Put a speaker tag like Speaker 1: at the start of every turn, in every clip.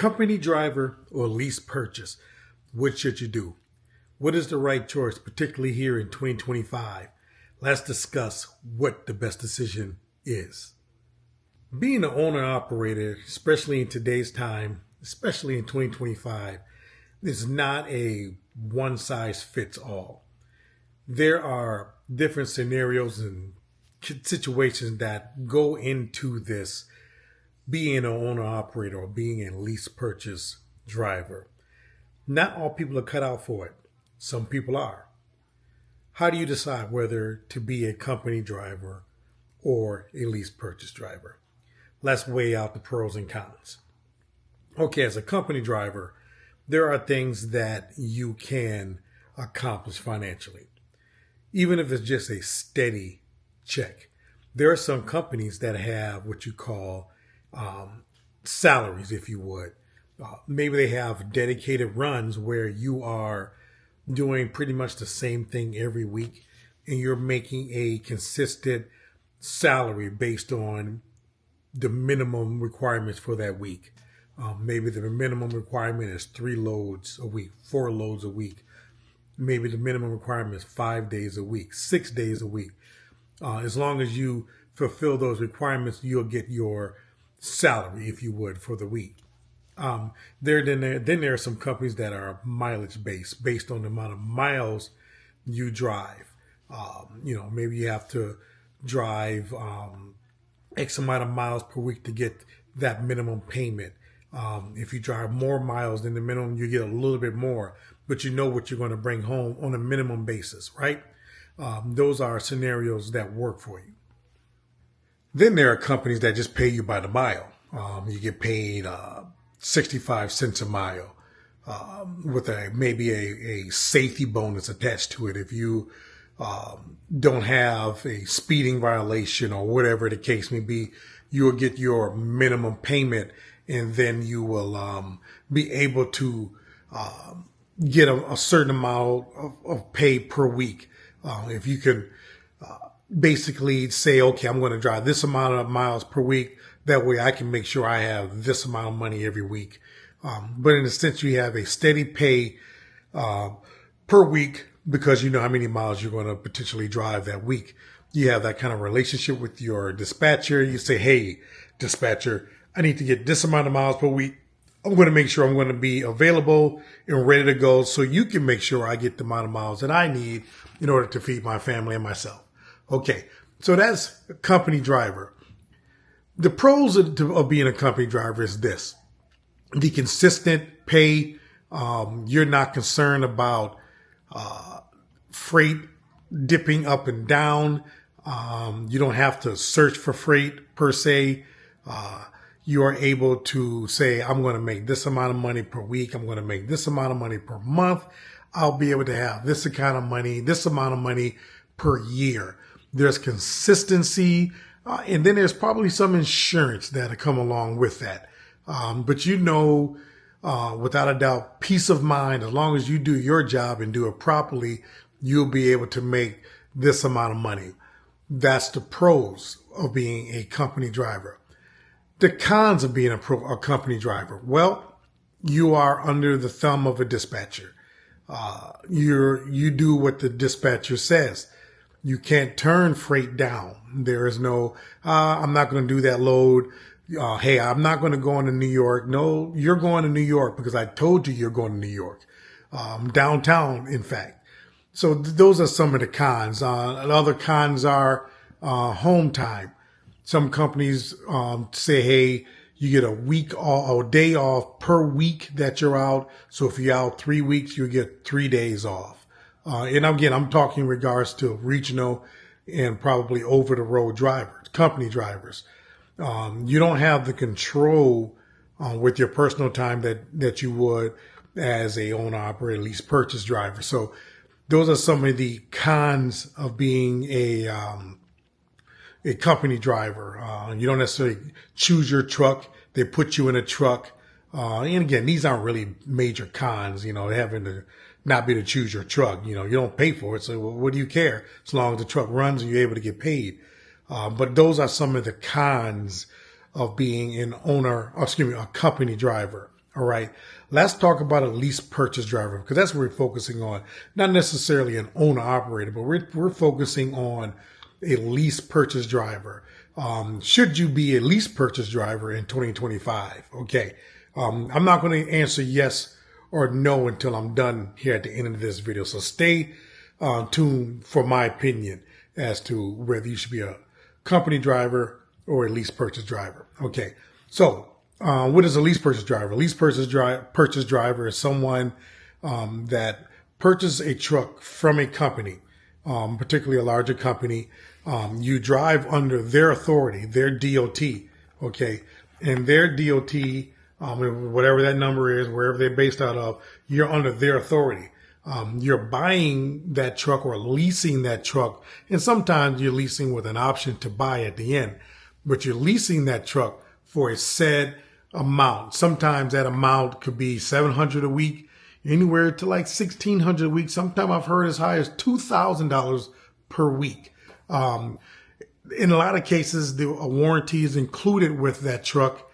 Speaker 1: Company driver or lease purchase? What should you do? What is the right choice, particularly here in 2025? Let's discuss what the best decision is. Being an owner operator, especially in today's time, especially in 2025, is not a one size fits all. There are different scenarios and situations that go into this being an owner operator or being a lease purchase driver. Not all people are cut out for it. Some people are. How do you decide whether to be a company driver or a lease purchase driver? Let's weigh out the pros and cons. Okay, as a company driver, there are things that you can accomplish financially, even if it's just a steady check. There are some companies that have what you call salaries, if you would. Maybe they have dedicated runs where you are doing pretty much the same thing every week and you're making a consistent salary based on the minimum requirements for that week. Maybe the minimum requirement is 3 loads a week, 4 loads a week. Maybe the minimum requirement is 5 days a week, 6 days a week. As long as you fulfill those requirements, you'll get your salary, if you would, for the week. Then there are some companies that are mileage based on the amount of miles you drive. Maybe you have to drive X amount of miles per week to get that minimum payment. If you drive more miles than the minimum, you get a little bit more, but you know what you're going to bring home on a minimum basis, right? Those are scenarios that work for you. Then there are companies that just pay you by the mile. You get paid 65 cents a mile with maybe a safety bonus attached to it. If you don't have a speeding violation or whatever the case may be, you will get your minimum payment, and then you will be able to get a certain amount of pay per week. If you can basically say, okay, I'm going to drive this amount of miles per week. That way I can make sure I have this amount of money every week. But in a sense, you have a steady pay per week because you know how many miles you're going to potentially drive that week. You have that kind of relationship with your dispatcher. You say, hey, dispatcher, I need to get this amount of miles per week. I'm going to make sure I'm going to be available and ready to go so you can make sure I get the amount of miles that I need in order to feed my family and myself. Okay, so that's a company driver. The pros of being a company driver is this: the consistent pay. You're not concerned about freight dipping up and down. You don't have to search for freight per se. You are able to say, I'm going to make this amount of money per week. I'm going to make this amount of money per month. I'll be able to have this kind of money, this amount of money per year. There's consistency. And then there's probably some insurance that'll come along with that. But without a doubt, peace of mind, as long as you do your job and do it properly, you'll be able to make this amount of money. That's the pros of being a company driver. The cons of being a company driver. Well, you are under the thumb of a dispatcher. You do what the dispatcher says. You can't turn freight down. There is no, I'm not going to do that load. Hey, I'm not going to go into New York. No, you're going to New York because I told you you're going to New York. Downtown, in fact. So those are some of the cons. Other cons are home time. Some companies say, hey, you get a day off per week that you're out. So if you're out 3 weeks, you get 3 days off. And again, I'm talking in regards to regional and probably over the road drivers, company drivers. You don't have the control with your personal time that you would as a owner operator lease purchase driver. So those are some of the cons of being a company driver. You don't necessarily choose your truck. They put you in a truck. And again, these aren't really major cons, having to not be to choose your truck. You don't pay for it. So what do you care? As long as the truck runs and you're able to get paid. But those are some of the cons of being a company driver. All right. Let's talk about a lease purchase driver, because that's what we're focusing on. Not necessarily an owner operator, but we're focusing on a lease purchase driver. Should you be a lease purchase driver in 2025? Okay. I'm not going to answer yes or no until I'm done here at the end of this video. So stay tuned for my opinion as to whether you should be a company driver or a lease purchase driver. Okay. So what is a lease purchase driver? A lease purchase driver is someone that purchases a truck from a company, particularly a larger company. You drive under their authority, their DOT, okay? And their DOT, whatever that number is, wherever they're based out of, you're under their authority. You're buying that truck or leasing that truck, and sometimes you're leasing with an option to buy at the end, but you're leasing that truck for a set amount. Sometimes that amount could be $700 a week, anywhere to like $1,600 a week. Sometimes I've heard as high as $2,000 per week. In a lot of cases, a warranty is included with that truck.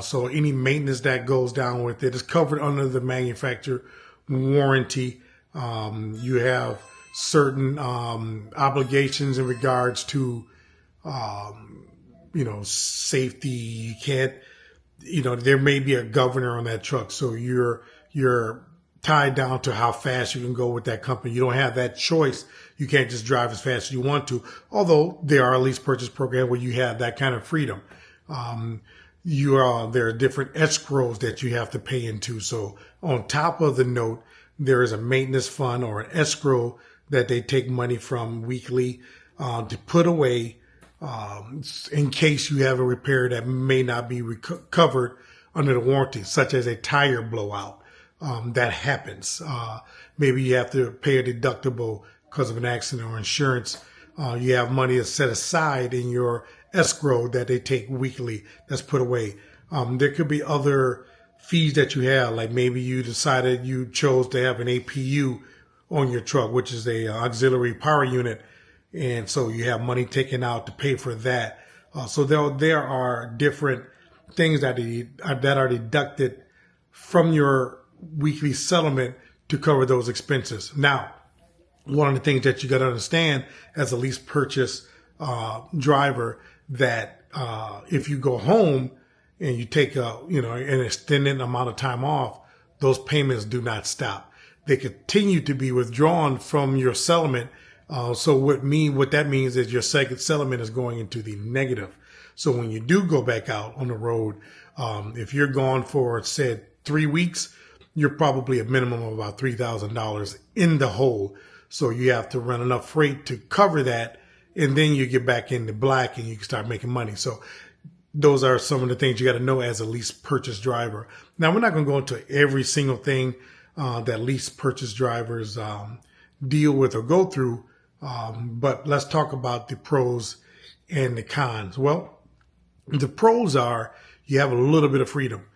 Speaker 1: So any maintenance that goes down with it is covered under the manufacturer warranty. You have certain obligations in regards to, safety. You can't, there may be a governor on that truck. So you're tied down to how fast you can go with that company. You don't have that choice. You can't just drive as fast as you want to, although there are lease purchase programs where you have that kind of freedom. There are different escrows that you have to pay into. So on top of the note, there is a maintenance fund or an escrow that they take money from weekly to put away in case you have a repair that may not be covered under the warranty, such as a tire blowout. That happens. Maybe you have to pay a deductible because of an accident or insurance. You have money that's set aside in your escrow that they take weekly that's put away. There could be other fees that you have, like maybe you decided you chose to have an APU on your truck, which is a auxiliary power unit. And so you have money taken out to pay for that. So there are different things that are deducted from your weekly settlement to cover those expenses. Now, one of the things that you got to understand as a lease purchase driver, that if you go home and you take an extended amount of time off, those payments do not stop. They continue to be withdrawn from your settlement. So what that means is your second settlement is going into the negative. So when you do go back out on the road, if you're gone for, said, 3 weeks, you're probably a minimum of about $3,000 in the hole. So you have to run enough freight to cover that, and then you get back in the black and you can start making money. So those are some of the things you got to know as a lease purchase driver. Now, we're not going to go into every single thing that lease purchase drivers deal with or go through, but let's talk about the pros and the cons. Well, the pros are you have a little bit of freedom.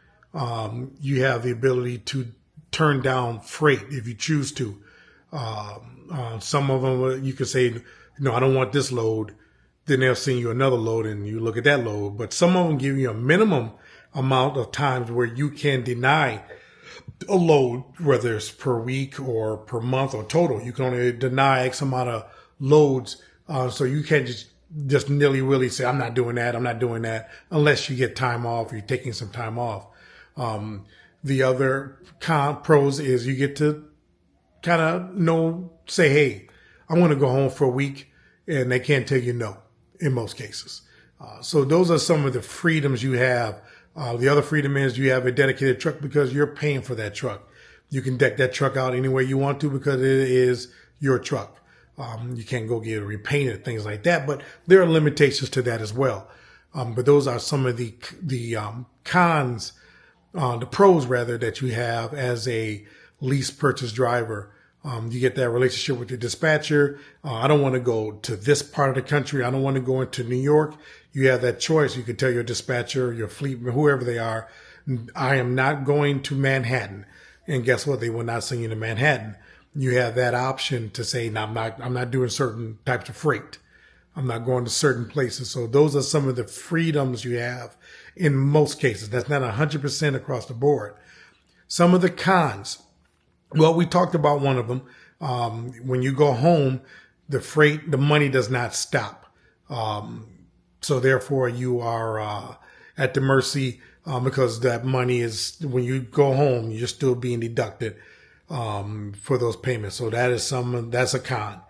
Speaker 1: You have the ability to turn down freight if you choose to. Some of them you could say, no, I don't want this load. Then they'll send you another load and you look at that load. But some of them give you a minimum amount of times where you can deny a load, whether it's per week or per month or total. You can only deny X amount of loads. So you can't just nilly-willy say, I'm not doing that, unless you get time off or you're taking some time off. The other pros is you get to kind of say, hey, I want to go home for a week, and they can't tell you no in most cases. So those are some of the freedoms you have. The other freedom is you have a dedicated truck because you're paying for that truck. You can deck that truck out any way you want to because it is your truck. You can't go get it repainted, things like that, but there are limitations to that as well. But those are some of the cons, the pros rather, that you have as a lease purchase driver. You get that relationship with your dispatcher. I don't want to go to this part of the country. I don't want to go into New York. You have that choice. You can tell your dispatcher, your fleet, whoever they are, I am not going to Manhattan. And guess what? They will not send you to Manhattan. You have that option to say, no, I'm not doing certain types of freight. I'm not going to certain places. So those are some of the freedoms you have in most cases. That's not 100% across the board. Some of the cons. Well, we talked about one of them. When you go home, the money does not stop. So therefore you are at the mercy because that money is, when you go home, you're still being deducted for those payments. So that's a con.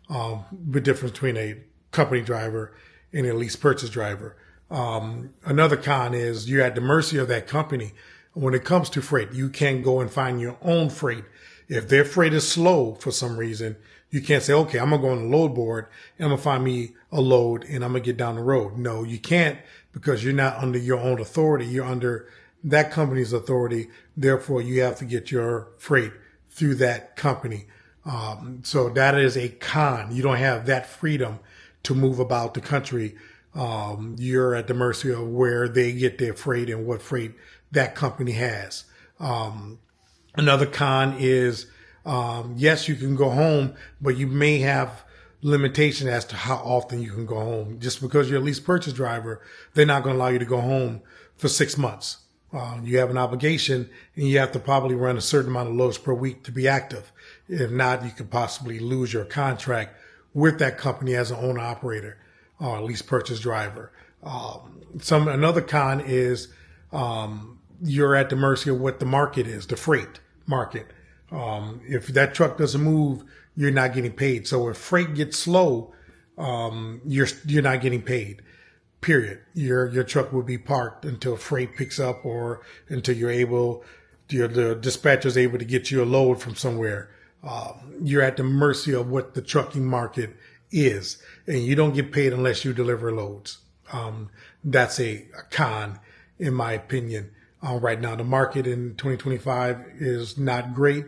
Speaker 1: The difference between a company driver and a lease purchase driver. Another con is you're at the mercy of that company. When it comes to freight, you can't go and find your own freight. If their freight is slow for some reason, you can't say, okay, I'm going to go on the load board and I'm going to find me a load and I'm going to get down the road. No, you can't, because you're not under your own authority. You're under that company's authority. Therefore, you have to get your freight through that company. So that is a con. You don't have that freedom to move about the country. You're at the mercy of where they get their freight and what freight that company has. Another con is, yes, you can go home, but you may have limitation as to how often you can go home. Just because you're a lease purchase driver, they're not going to allow you to go home for 6 months. You have an obligation and you have to probably run a certain amount of loads per week to be active. If not, you could possibly lose your contract with that company as an owner operator or lease purchase driver. Another con is, you're at the mercy of what the market is, the freight market. If that truck doesn't move, you're not getting paid. So if freight gets slow, you're not getting paid. Period. Your truck will be parked until freight picks up or until the dispatcher is able to get you a load from somewhere. You're at the mercy of what the trucking market is, and you don't get paid unless you deliver loads. That's a con, in my opinion. Right now, the market in 2025 is not great.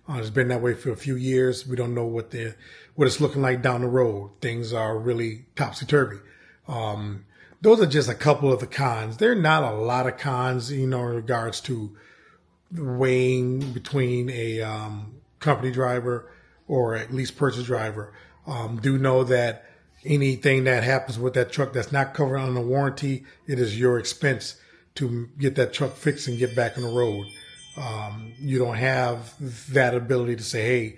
Speaker 1: It's been that way for a few years. We don't know what it's looking like down the road. Things are really topsy-turvy. Those are just a couple of the cons. There are not a lot of cons, in regards to weighing between a company driver or at least purchase driver. Do know that anything that happens with that truck that's not covered under warranty, it is your expense to get that truck fixed and get back on the road. You don't have that ability to say, hey,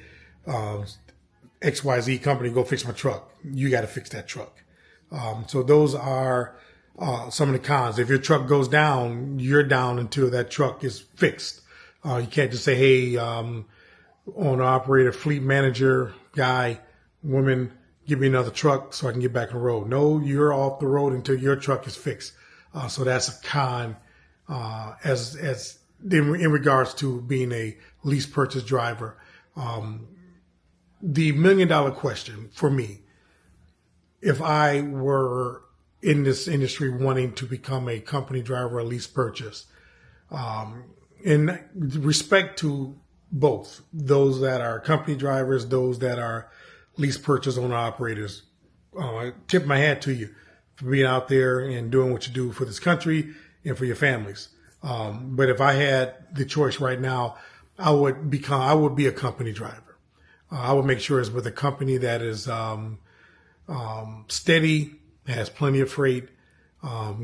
Speaker 1: XYZ company, go fix my truck. You got to fix that truck. So those are some of the cons. If your truck goes down, you're down until that truck is fixed. You can't just say, hey, owner, operator, fleet manager, guy, woman, give me another truck so I can get back on the road. No, you're off the road until your truck is fixed. So that's a con as in regards to being a lease purchase driver. The $1 million question for me, if I were in this industry wanting to become a company driver or lease purchase, in respect to both those that are company drivers, those that are lease purchase owner operators, I tip my hat to you for being out there and doing what you do for this country and for your families. But if I had the choice right now, I would be a company driver. I would make sure it's with a company that is steady, has plenty of freight,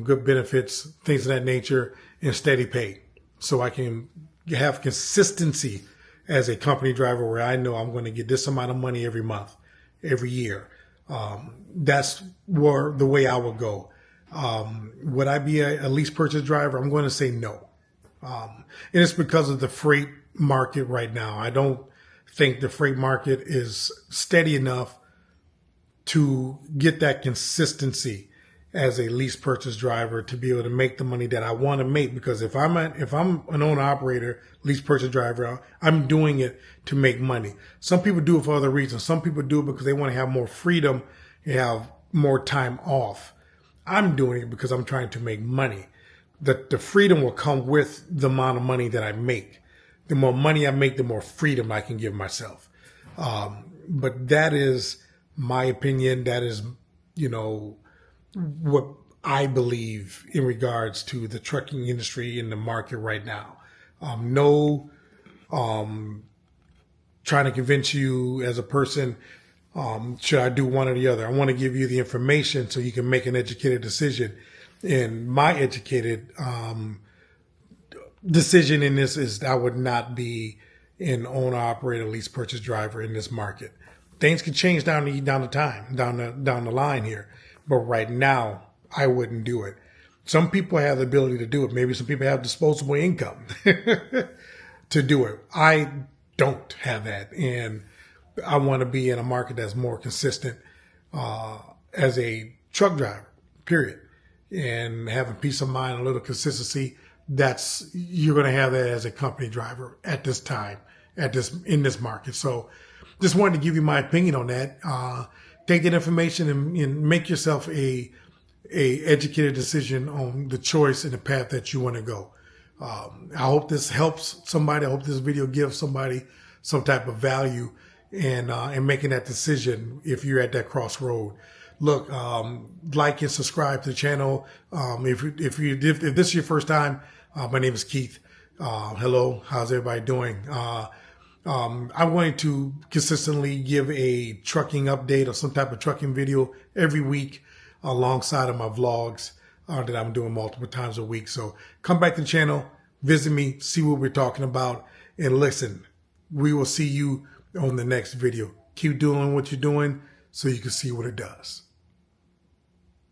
Speaker 1: good benefits, things of that nature, and steady pay. So I can have consistency as a company driver where I know I'm going to get this amount of money every month, every year. That's the way I would go. Would I be a lease purchase driver? I'm going to say no. And it's because of the freight market right now. I don't think the freight market is steady enough to get that consistency as a lease purchase driver to be able to make the money that I want to make. Because if I'm an owner operator, lease purchase driver, I'm doing it to make money. Some people do it for other reasons. Some people do it because they want to have more freedom and have more time off. I'm doing it because I'm trying to make money. The freedom will come with the amount of money that I make. The more money I make, the more freedom I can give myself. But that is my opinion. That is, what I believe in regards to the trucking industry in the market right now. No trying to convince you as a person Should I do one or the other? I want to give you the information so you can make an educated decision. And my educated decision in this is I would not be an owner, operator, lease purchase driver in this market. Things can change down the line here, but right now I wouldn't do it. Some people have the ability to do it. Maybe some people have disposable income to do it. I don't have that, and I want to be in a market that's more consistent as a truck driver, period, and having peace of mind, a little consistency. You're going to have that as a company driver at this time, in this market. So just wanted to give you my opinion on that. Take that information and make yourself a educated decision on the choice and the path that you want to go. I hope this helps somebody. I hope this video gives somebody some type of value and making that decision if you're at that crossroad. Look, like and subscribe to the channel. If this is your first time, my name is Keith. Hello, how's everybody doing? I'm going to consistently give a trucking update or some type of trucking video every week alongside of my vlogs that I'm doing multiple times a week. So come back to the channel, visit me, see what we're talking about, and listen. We will see you on the next video. Keep doing what you're doing so you can see what it does.